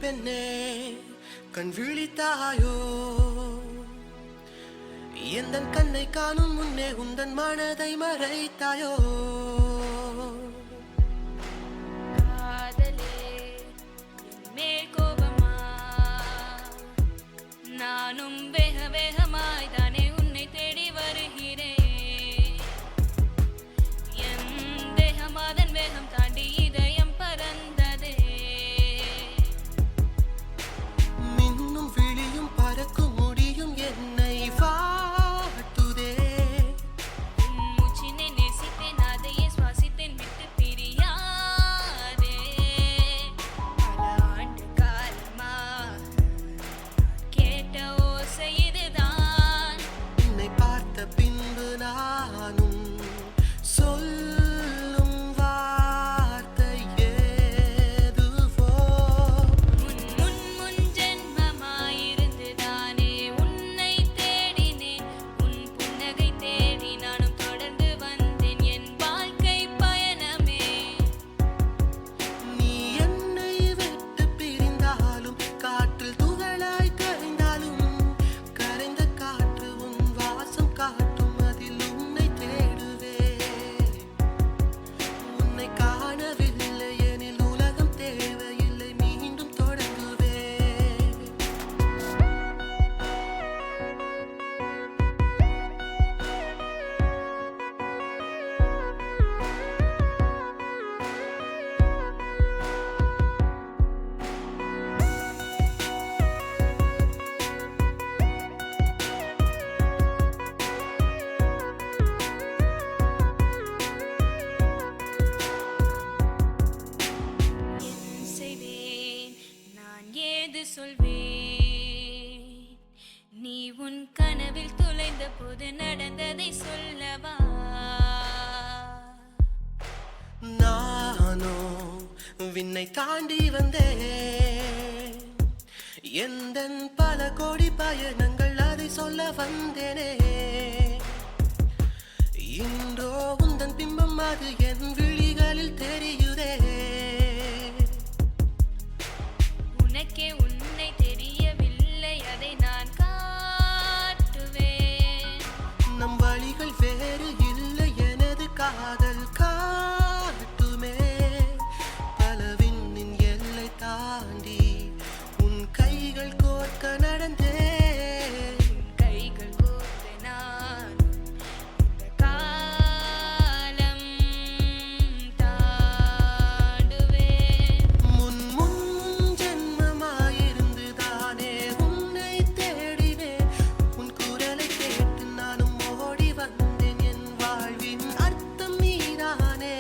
பெண்ணே கண் விழித்தாயோ எந்தன் கண்ணை காணும் முன்னே உந்தன் மனதை மறைத்தாயோ காதலே மேல் கோபமா நானும் வேக வேகமாய் தானே உன்னை தேடி வருகிறேன் என் தேகம் அதன் வேகம் தாண்டி இதயம் பறந்ததே மின்னும் விழியும் பறக்கும் முடியும் என்னை வாட்டுதே உன் மூச்சினை நேசித்தேன் அதையே சுவாசித்தேன் விட்டு பிரியாதே பல ஆண்டு காலமா கேட்ட ஓசை இதுதான் உன்னை பார்த்த பின்பு நானும் சொல்லும் வார்த்தை ஏதுவோ முன் ஜென்மமாயிருந்துதானே உன்னை தேடினேன் உன் புன்னகை தேடி நானும் தொடர்ந்து வந்தேன் என் வாழ்க்கை பயணமே நீ என்னை விட்டு பிரிந்தாலும் காற்றில் துகளாய் கரைந்தாலும் கரைந்த காற்று உன் வாசம் காட்டும் அதில் உன்னை தேடுவே உன்னை காணவில்லை எனில் உலகம் தேவையில்லை மீண்டும் தொடங்குவே என் செய்வேன் நான் ஏது சொல்வேன் நீ உன் கனவில் தொலைந்த போது நடந்ததை சொல்லவா நானோ விண்ணை தாண்டி வந்தேன் எந்தன் பல கோடி பயணங்கள் அதை சொல்ல வந்தேனே இன்றோ உந்தன் பிம்பம் அது என் விழிகளில் தெரியுதே உனக்கே உன்னை தெரியவில்லை அதை நான் காட்டுவேன் நம் வழிகள் வேறு இல்லை எனது காதல் காட்டுமே பல விண்ணின் எல்லை தாண்டி உன் கைகள் கோர்க்க நடந்தேன் கைகள் கோர்த்து நான் இந்த காலம் தாண்டுவேன் முன் ஜென்மமாயிருந்துதானே உன்னை தேடினேன் உன் குரலை கேட்டு நானும் ஓடி வந்தேன் என் வாழ்வின் அர்த்தம் நீதானே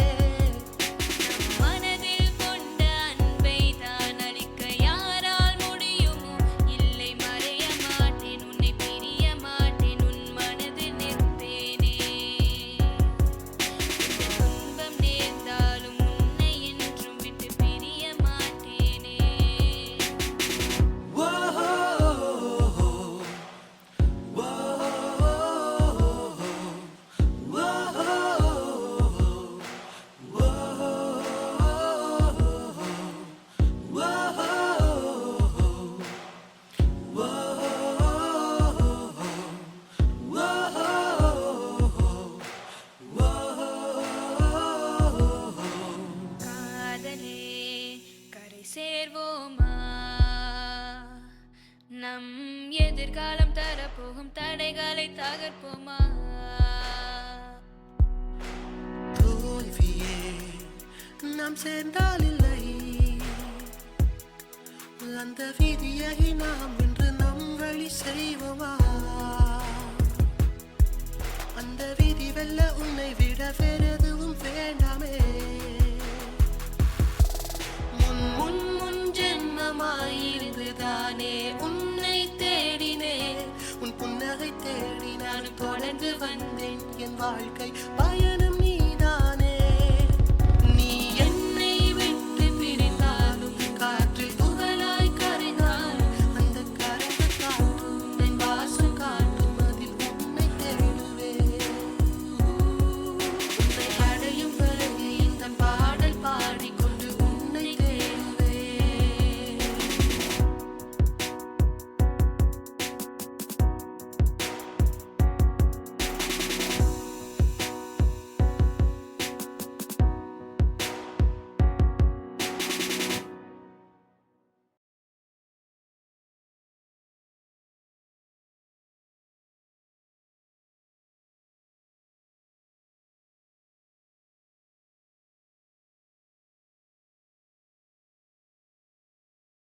மனதில் கொண்ட அன்பை தான் அளிக்க யாரால் முடியுமோ இல்லை மறைய மாட்டேன் உன்னை பிரிய மாட்டேன் உன் மனதில் நிற்பேனே துன்பம் நேர்ந்தாலும் உன்னை என்றும் விட்டு பிரிய மாட்டேனே Whoa, காதலே கரை சேர்வோமா நம் எதிர்காலம் தரப்போகும் தடைகளை தகர்ப்போமா தோல்வியே நாம் சேர்ந்தால் இல்லை அந்த விதியை நாம் இன்று நம் வழி செய்வோமா அந்த விதி வெல்ல உன்னை விட வேறெதுவும் வேண்டாமே முன் ஜென்மமாயிருந்துதானே உன்னை தேடினேன் உன் புன்னகை தேடி நான் தொடர்ந்து வந்தேன் என் வாழ்க்கை